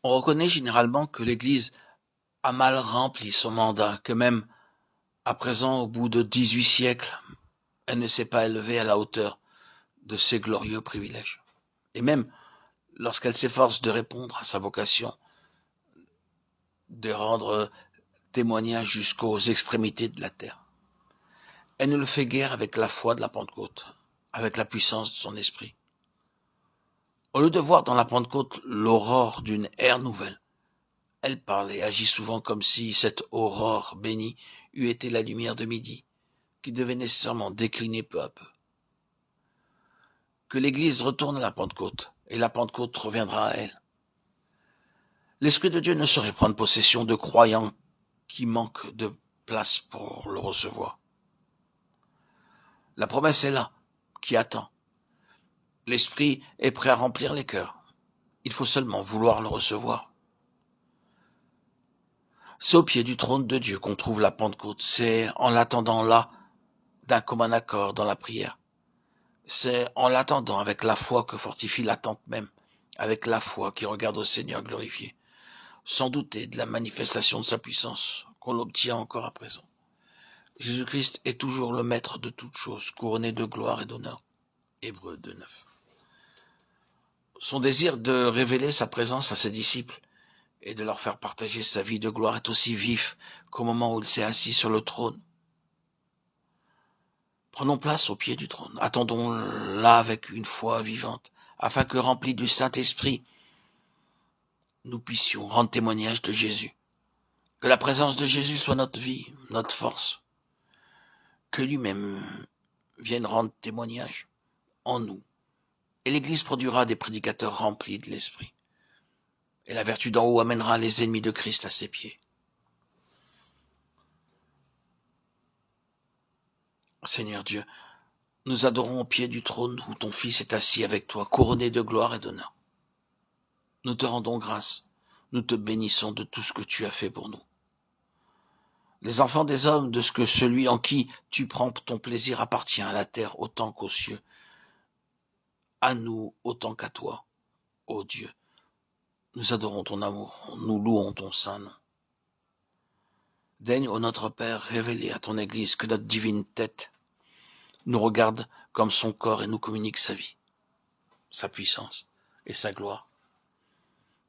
On reconnaît généralement que l'Église a mal rempli son mandat, que même à présent, au bout de 18 siècles, elle ne s'est pas élevée à la hauteur de ses glorieux privilèges. Et même lorsqu'elle s'efforce de répondre à sa vocation, de rendre témoignage jusqu'aux extrémités de la terre, elle ne le fait guère avec la foi de la Pentecôte, avec la puissance de son esprit. Au lieu de voir dans la Pentecôte l'aurore d'une ère nouvelle, elle parle et agit souvent comme si cette aurore bénie eût été la lumière de midi, qui devait nécessairement décliner peu à peu. Que l'Église retourne à la Pentecôte, et la Pentecôte reviendra à elle. L'Esprit de Dieu ne saurait prendre possession de croyants qui manquent de place pour le recevoir. La promesse est là, qui attend. L'Esprit est prêt à remplir les cœurs. Il faut seulement vouloir le recevoir. C'est au pied du trône de Dieu qu'on trouve la Pentecôte. C'est en l'attendant là, d'un commun accord dans la prière. C'est en l'attendant avec la foi que fortifie l'attente même, avec la foi qui regarde au Seigneur glorifié, sans douter de la manifestation de sa puissance, qu'on l'obtient encore à présent. Jésus-Christ est toujours le maître de toutes choses, couronné de gloire et d'honneur. Hébreux 2:9. Son désir de révéler sa présence à ses disciples et de leur faire partager sa vie de gloire est aussi vif qu'au moment où il s'est assis sur le trône. Prenons place au pied du trône, attendons-la avec une foi vivante, afin que, remplis du Saint-Esprit, nous puissions rendre témoignage de Jésus. Que la présence de Jésus soit notre vie, notre force. Que lui-même vienne rendre témoignage en nous. Et l'Église produira des prédicateurs remplis de l'Esprit. Et la vertu d'en haut amènera les ennemis de Christ à ses pieds. Seigneur Dieu, nous adorons au pied du trône où ton Fils est assis avec toi, couronné de gloire et d'honneur. Nous te rendons grâce, nous te bénissons de tout ce que tu as fait pour nous. Les enfants des hommes, de ce que celui en qui tu prends ton plaisir appartient à la terre autant qu'aux cieux, à nous autant qu'à toi, ô Dieu. Nous adorons ton amour, nous louons ton saint nom. Daigne, ô notre Père, révéler à ton Église que notre divine tête nous regarde comme son corps et nous communique sa vie, sa puissance et sa gloire.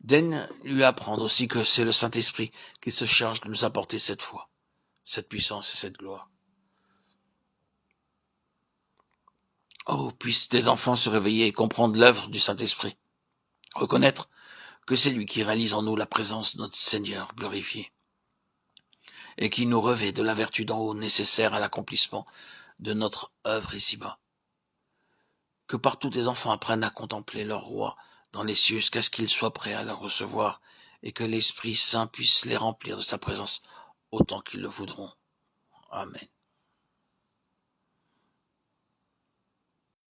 Daigne lui apprendre aussi que c'est le Saint-Esprit qui se charge de nous apporter cette foi, cette puissance et cette gloire. Oh, puissent tes enfants se réveiller et comprendre l'œuvre du Saint-Esprit, reconnaître que c'est lui qui réalise en nous la présence de notre Seigneur glorifié, et qui nous revêt de la vertu d'en haut nécessaire à l'accomplissement de notre œuvre ici-bas. Que partout tes enfants apprennent à contempler leur roi dans les cieux jusqu'à ce qu'ils soient prêts à le recevoir, et que l'Esprit Saint puisse les remplir de sa présence autant qu'ils le voudront. Amen.